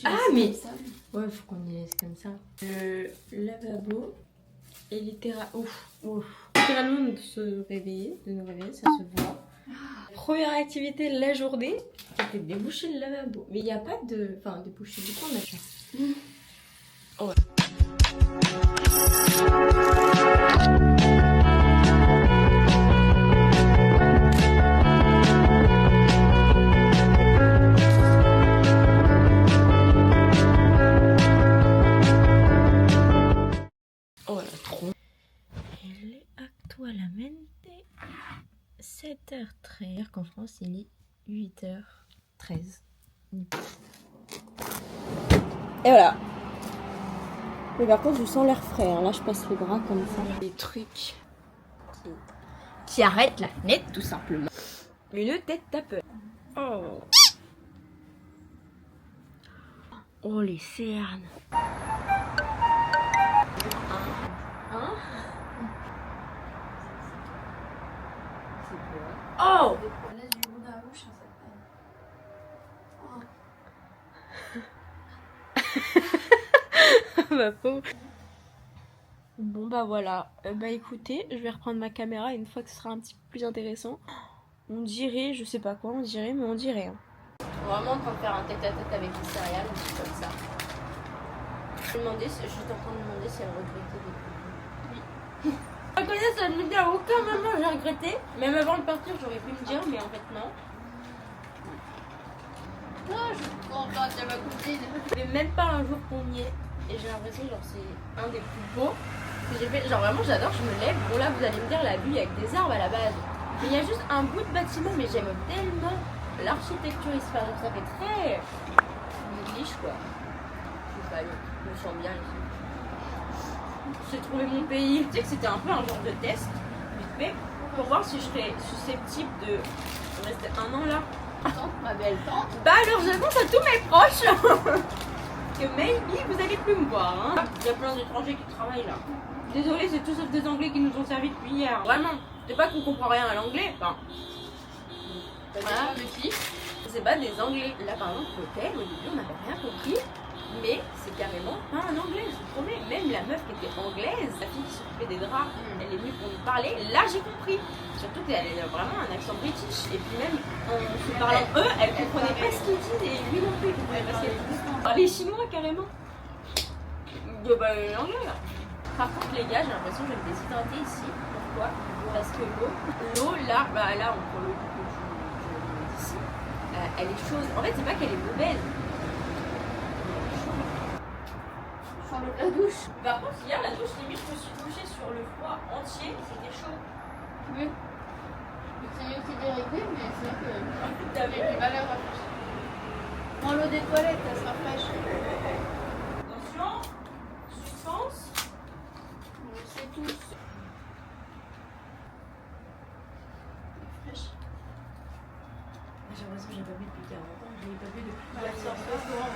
Ah, mais ouais, faut qu'on y laisse comme ça. Le lavabo est littéralement de se réveiller, de nous réveiller, ça se voit. Première activité de la journée, c'était de déboucher le lavabo. Mais il n'y a pas de... Enfin, déboucher du coup, machin. Ouais. Oh la trop. Elle est actualmente 7h13. Qu'en France, il est 8h13. Et voilà. Mais par contre, je sens l'air frais. Hein. Là, je passe le bras comme ça. Des trucs qui arrêtent la fenêtre, tout simplement. Une tête tapeur. Oh. Oh, les cernes. Oh! Ma pauvre. Bon bah voilà, bah écoutez, je vais reprendre ma caméra une fois que ce sera un petit peu plus intéressant. On dirait, je sais pas quoi on dirait, mais on dirait. Hein. Vraiment en train de faire un tête-à-tête avec les céréales, un petit comme ça. Je me demandais, j'étais en train de me demander si elle regrettait des trucs. Oui. Je connais, ça ne me dit à aucun moment j'ai regretté. Même avant de partir, j'aurais pu me dire, mais en fait non. Non, je suis contente de ma cousine. Mais même pas un jour qu'on y est. Et j'ai l'impression genre c'est un des plus beaux que j'ai fait. Genre vraiment j'adore, je me lève. Bon là vous allez me dire la vue avec des arbres à la base. Mais il y a juste un bout de bâtiment, mais j'aime tellement l'architecture ici. Enfin, ça fait très néglige quoi. Je sais pas, je me sens bien ici. J'ai trouvé mon pays. Tu sais que c'était un peu un genre de test, vite fait, pour voir si je serais susceptible de rester un an là. Tante, ma belle tante. Bah alors j'annonce à tous mes proches que maybe vous allez plus me voir. Hein. Il y a plein d'étrangers qui travaillent là. Désolée, c'est tout sauf des anglais qui nous ont servi depuis hier. Vraiment, c'est pas qu'on comprend rien à l'anglais. Enfin, Voilà. De qui? c'est pas des anglais. Là par exemple, l'hôtel, au début on n'avait rien compris. Mais c'est carrément pas un anglais, je vous promets. Même la meuf qui était anglaise, la fille qui s'occupait des draps, elle est venue pour nous parler. Là j'ai compris. Surtout qu'elle a vraiment un accent british. Et puis même en se parlant eux, elle comprenait pas ce qu'ils disent. Et lui non plus, il comprenait pas ce qu'ils disent. Parler chinois carrément. Bah l'anglais là. Par contre les gars, j'ai l'impression que je vais me déshydrater ici. Pourquoi? Parce que l'eau là, bah là on prend l'eau que je mets ici. Elle est chaude. En fait c'est pas qu'elle est mauvaise. La douche. Par contre, hier, la douche, limite, je me suis couchée sur le froid entier, c'était chaud. Oui. C'est mieux que dérivé, mais c'est vrai que T'avais j'ai pas l'air rafraîchi. Prends l'eau des toilettes, elle sera fraîche. Attention, suspense. On le sait tous. Fraîche. J'ai l'impression que j'ai pas bu depuis 40 ans, je l'ai pas bu depuis Bah, c'est un peu courant.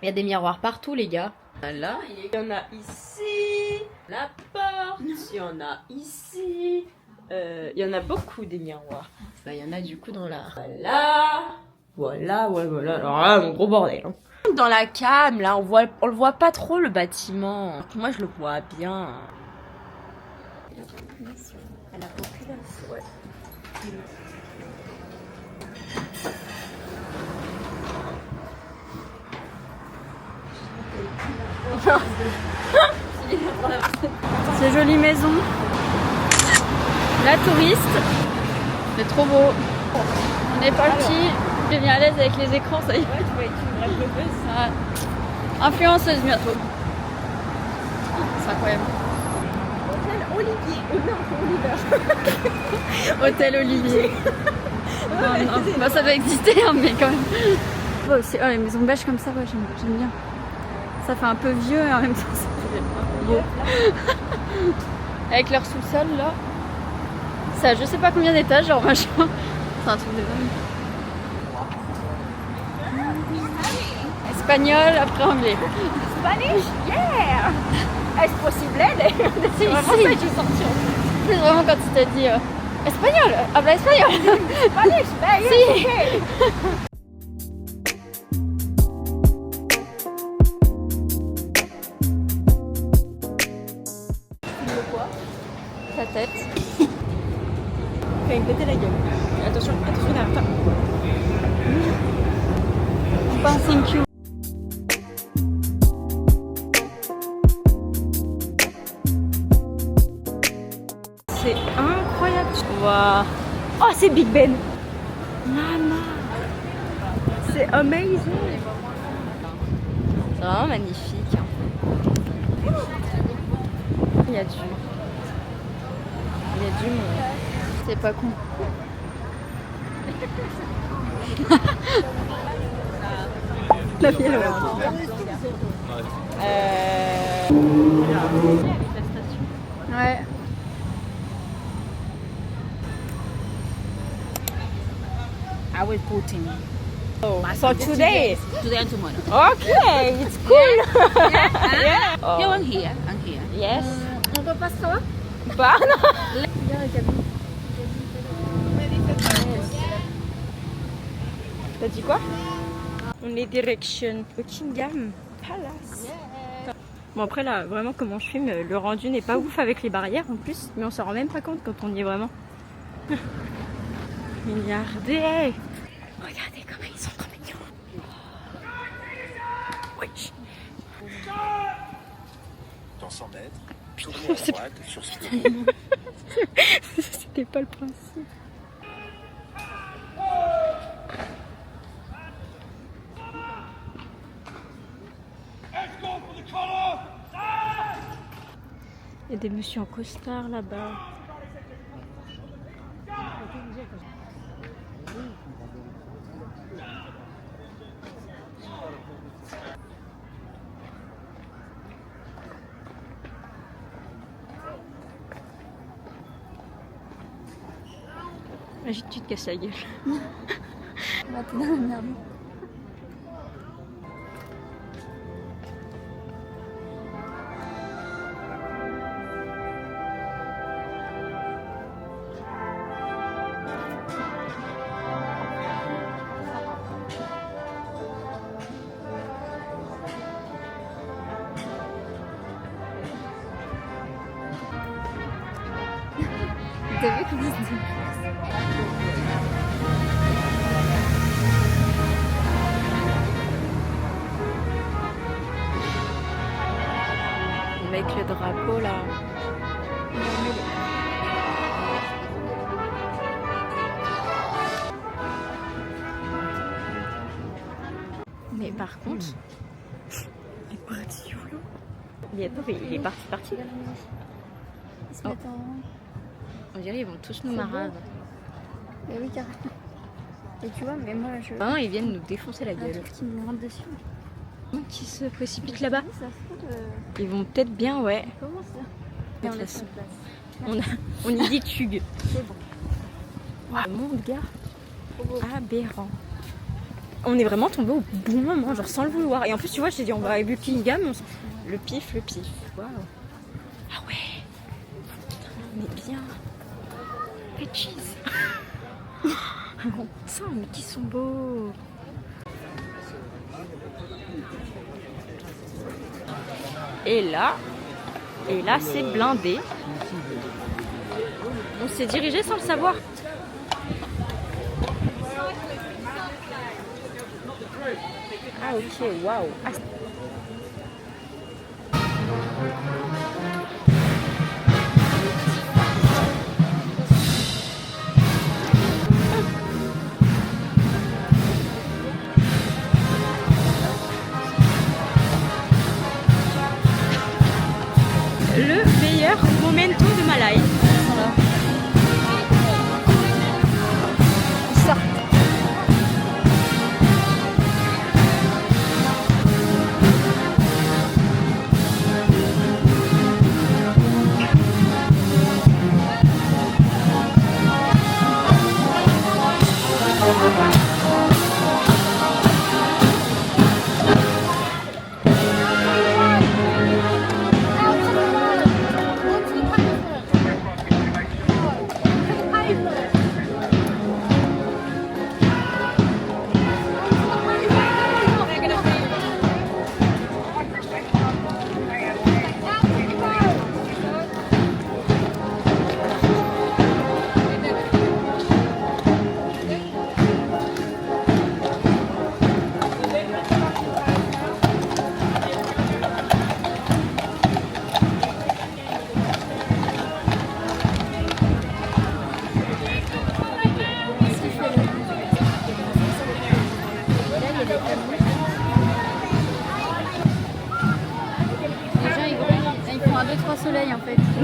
Il y a des miroirs partout, les gars. Là, il y en a ici. La porte, il y en a ici. Il y en a beaucoup des miroirs. Bah, il y en a du coup dans la. Voilà, ouais, voilà. Alors là, mon gros bordel. Hein. Dans la cam, là, on le voit pas trop le bâtiment. Moi, je le vois bien. À la population, ouais. Ces jolies maisons. La touriste. C'est trop beau. On est parti. Je viens à l'aise avec les écrans, ça y est. Ouais, tu vas être une vraie blogueuse. Influenceuse bientôt. C'est incroyable. Hôtel Olivier. Non, Hôtel Olivier. Non, non. Bah, ça doit exister, hein, mais quand même. Oh, les maisons beige comme ça, ouais, j'aime bien. Ça fait un peu vieux et en même temps ça fait un peu beau. Avec leur sous-sol là. Ça a je sais pas combien d'étages, genre machin. C'est un truc de dingue. Espagnol, après anglais. Spanish, yeah. Est-ce possible? C'est vraiment ça que j'ai sorti. C'est vraiment quand tu t'as dit Espagnol, habla espagnol. Spanish, Si. Ta tête. Fais me péter la gueule. Attention, attention derrière toi. Pas un thank you. C'est incroyable. Waouh. Oh, c'est Big Ben. Maman. C'est amazing. C'est vraiment magnifique. Il y a du monde. C'est pas con. La fille, elle Ouais. I will put in. So today. Today and tomorrow. Okay, it's cool. Yeah. Oh. You and here, and here. Yes. On repasse ça. Bah non. T'as dit quoi? On est direction Buckingham Palace. Bon après là, vraiment comment je filme, le rendu n'est pas ouf avec les barrières en plus, mais on s'en rend même pas compte quand on y est vraiment. Regardez. Regardez comment ils sont trop mignons. Oui. Dans 100 mètres, tournez à droite sur ce C'était pas le principe. Il y a des messieurs en costard là-bas. Imagine tu te casses la gueule. Bah, t'es dans la merde. T'as vu comment c'est? Avec le drapeau là. Mais par contre, il est parti où là? Il est parti. Ils se mettent en... On dirait ils vont tous nous marrer. Mais oui, carrément. Et tu vois, mais moi je... Vraiment, ils viennent nous défoncer la Un gueule. truc qui me rentre dessus. Qui se précipitent là-bas. Ça fout de... Ils vont peut-être bien, ouais. Comment ça? De Et on toute laisse façon. en place. On y dit tug. C'est bon. Mon gars, Trop beau. aberrant. On est vraiment tombé au bon moment, genre sans le vouloir. Et en plus, tu vois, je t'ai dit, on va à Buckingham, le pif. Waouh. Ah ouais. Putain, on est bien. Et cheese. Ça, mais qui sont beaux. Et là c'est blindé. On s'est dirigé sans le savoir. Ah ok, waouh. Ah, le meilleur momento de ma life. Ils sortent.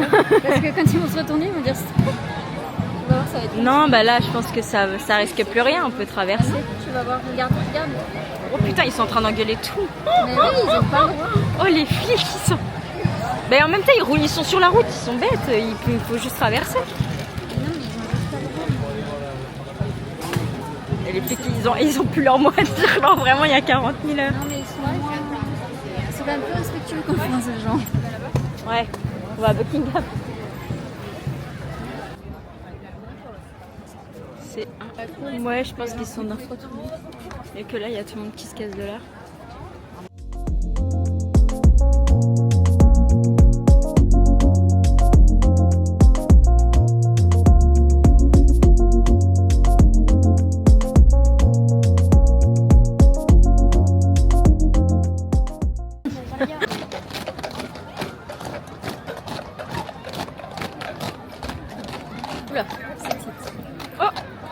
Parce que quand ils vont se retourner, ils vont dire stop. Tu vas voir, ça va être... Non, bah là, je pense que ça risque plus rien, on peut traverser. Tu vas voir, regarde. Oh putain, ils sont en train d'engueuler tout. Mais oui, ils ont pas le droit. Oh, les flics, ils sont... Mais en même temps, ils sont sur la route, ils sont bêtes, il faut juste traverser. Et les flics, ils ont plus leur mot à dire, non, vraiment, il y a 40 000 heures. Non, mais ils sont quand même peu respectueux quand on fait ce genre. Ouais, on va à Buckingham. C'est un... Ouais, je pense qu'ils sont dans... Et que là, il y a tout le monde qui se casse de l'air. Oula. Oh,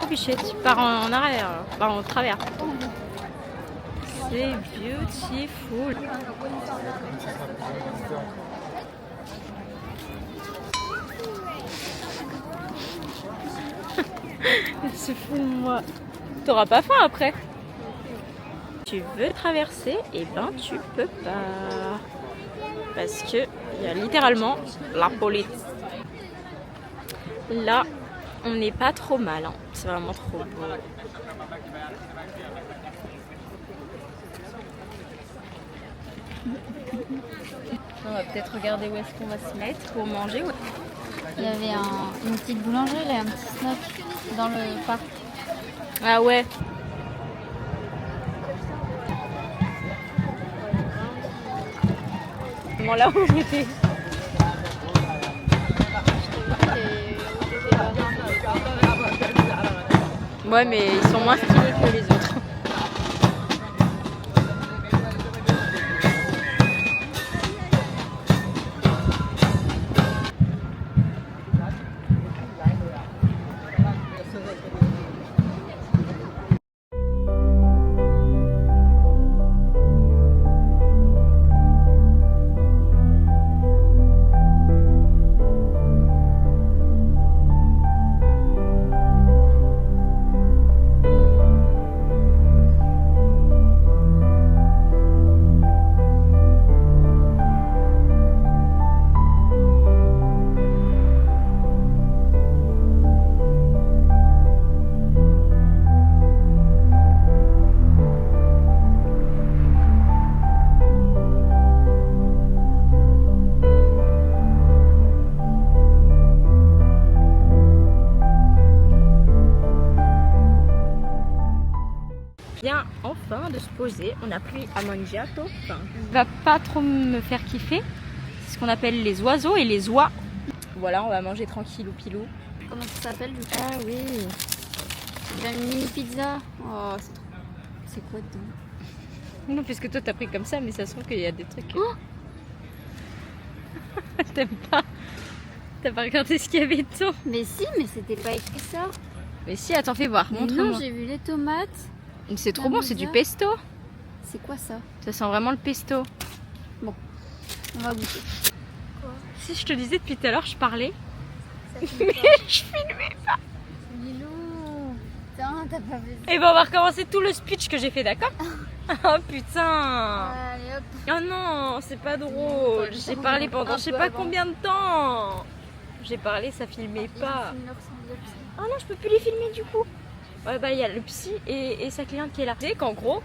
bichette, tu pars en arrière, enfin en travers. C'est beautiful. Elle se fout de moi. T'auras pas faim après. Tu veux traverser, et ben tu peux pas. Parce que il y a littéralement la police. Là, on n'est pas trop mal, hein. C'est vraiment trop beau. On va peut-être regarder où est-ce qu'on va se mettre pour manger. Ouais. Il y avait une petite boulangerie, là, un petit snack dans le parc. Ah ouais. Bon, là où j'étais. Ouais, mais ils sont moins stylés que les autres. Bien, enfin de se poser, on a pris un mangiato. Enfin, va pas trop me faire kiffer. C'est ce qu'on appelle les oiseaux et les oies. Voilà, on va manger tranquillou pilou. Comment ça s'appelle du coup? Ah oui. Il y a une mini pizza. Oh, c'est trop. C'est quoi dedans? Non, puisque toi t'as pris comme ça, mais ça se trouve qu'il y a des trucs. Oh t'aimes pas? T'as pas regardé ce qu'il y avait dedans? Mais si, mais c'était pas écrit ça. Mais si, attends, fais voir. Mais Montre-moi. non, j'ai vu les tomates. C'est trop La bon, c'est du mozza. pesto. C'est quoi ça? Ça sent vraiment le pesto. On va goûter. Si je te disais depuis tout à l'heure, je parlais. Mais je filmais pas. Lilou, putain, t'as pas vu ça? Et ben on va recommencer tout le speech que j'ai fait, d'accord? Oh putain. Allez hop. Oh non, c'est pas drôle. J'ai parlé pendant je sais pas combien de temps. J'ai parlé, ça filmait pas. Oh non, je peux plus les filmer du coup. Ouais, bah il y a le psy et sa cliente qui est là. Tu sais qu'en gros,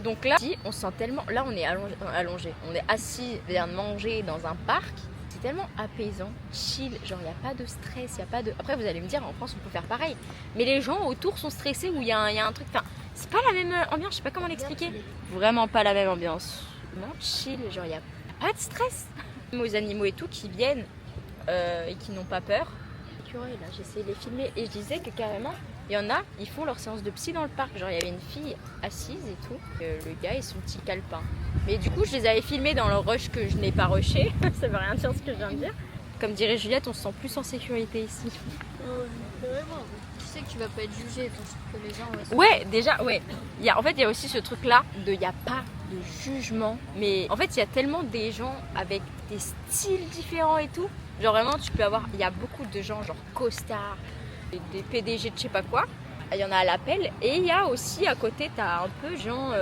donc là, on se sent tellement. Là, on est allongé. On est assis, vient de manger dans un parc. C'est tellement apaisant, chill. Genre, il n'y a pas de stress, il y a pas de. Après, vous allez me dire, en France, on peut faire pareil. Mais les gens autour sont stressés ou il y a un truc. Enfin, c'est pas la même ambiance, je sais pas comment l'expliquer. Vraiment pas la même ambiance. Vraiment chill, genre, il n'y a pas de stress. Même aux animaux et tout qui viennent et qui n'ont pas peur. Là, j'essayais de les filmer et je disais que carrément, il y en a, ils font leur séance de psy dans le parc. Genre, il y avait une fille assise et tout, le gars et son petit calepin. Mais du coup, je les avais filmés dans le rush que je n'ai pas rushé. Ça veut rien dire ce que je viens de dire. Comme dirait Juliette, on se sent plus en sécurité ici. Vraiment. Tu sais que tu vas pas être jugé parce que les gens. Ouais, déjà, ouais. En fait, il y a aussi ce truc-là il n'y a pas de jugement. Mais en fait, il y a tellement des gens avec des styles différents et tout. Genre vraiment, tu peux avoir, il y a beaucoup de gens genre costards, des PDG de je sais pas quoi. Il y en a à l'appel. Et il y a aussi à côté, t'as un peu genre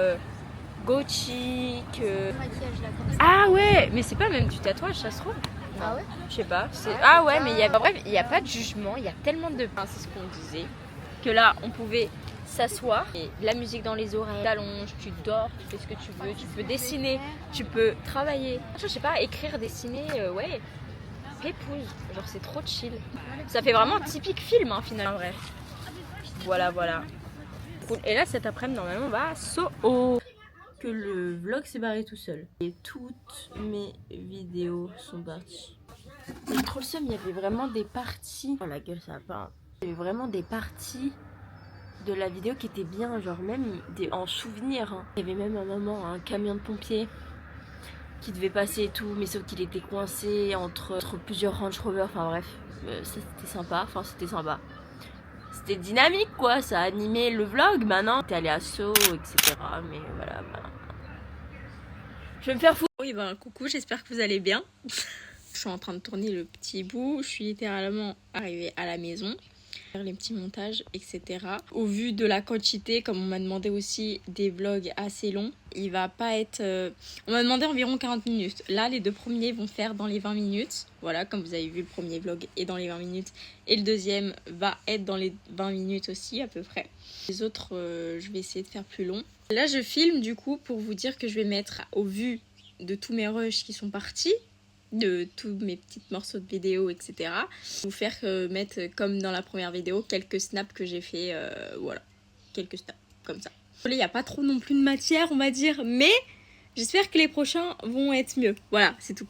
gothique. Maquillage là comme ça. Ah ouais, mais c'est pas même du tatouage, ça se trouve. Ah ouais? Je sais pas. Ah ouais, mais il y a, bref, il n'y a pas de jugement. Il y a tellement de, enfin, c'est ce qu'on disait, que là, on pouvait s'asseoir et la musique dans les oreilles, t'allonges, tu dors, tu fais ce que tu veux, tu peux dessiner, tu peux travailler. Je sais pas, écrire, dessiner, ouais. Pépouze, genre c'est trop chill. Ça fait vraiment typique film hein, finalement. Bref. Voilà, voilà. Cool. Et là cet après-midi normalement on va à Soho. Que le vlog s'est barré tout seul. Et toutes mes vidéos sont parties. J'ai trop le seum, il y avait vraiment des parties. Oh la gueule ça va pas. Il y avait vraiment des parties de la vidéo qui étaient bien, genre même en souvenir. Hein. Il y avait même un moment un camion de pompiers qui devait passer et tout, mais sauf qu'il était coincé entre plusieurs Range Rover, enfin bref, ça c'était sympa, c'était dynamique quoi, ça a animé le vlog. Maintenant t'es allé à Soho, etc. Mais voilà, bah... je vais me faire foutre. Oui ben coucou, j'espère que vous allez bien. Je suis en train de tourner le petit bout, je suis littéralement arrivée à la maison, faire les petits montages, etc. Au vu de la quantité, comme on m'a demandé aussi des vlogs assez longs, il va pas être... On m'a demandé environ 40 minutes. Là, les deux premiers vont faire dans les 20 minutes. Voilà, comme vous avez vu, le premier vlog est dans les 20 minutes. Et le deuxième va être dans les 20 minutes aussi, à peu près. Les autres, je vais essayer de faire plus long. Là, je filme du coup pour vous dire que je vais mettre, au vu de tous mes rushs qui sont partis, de tous mes petits morceaux de vidéo, etc. Vous faire mettre, comme dans la première vidéo, quelques snaps que j'ai fait, voilà, quelques snaps, comme ça. Il n'y a pas trop non plus de matière, on va dire, mais j'espère que les prochains vont être mieux. Voilà, c'est tout.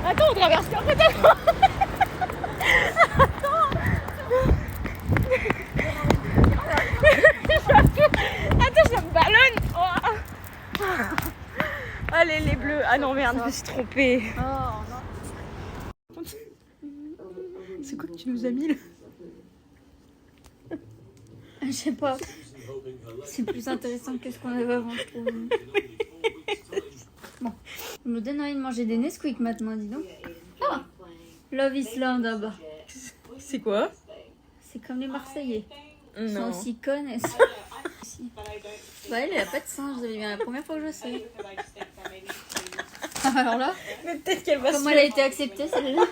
Attends, on traverse complètement. Attends, ça me ballonne. Oh. Allez, les bleus. Ah non, merde, je me suis trompée. Oh non. C'est quoi que tu nous as mis là? Je sais pas. C'est plus intéressant que ce qu'on avait avant, je trouve. Bon, on me donne envie de manger des Nesquik maintenant, dis donc. Ah, Love Island là-bas. C'est quoi? C'est comme les Marseillais. Ils sont Non. aussi connes. Bah elle a pas de singe, vous avez bien la première fois que je sais. Alors là, Mais peut-être qu'elle va comment elle a été acceptée celle-là?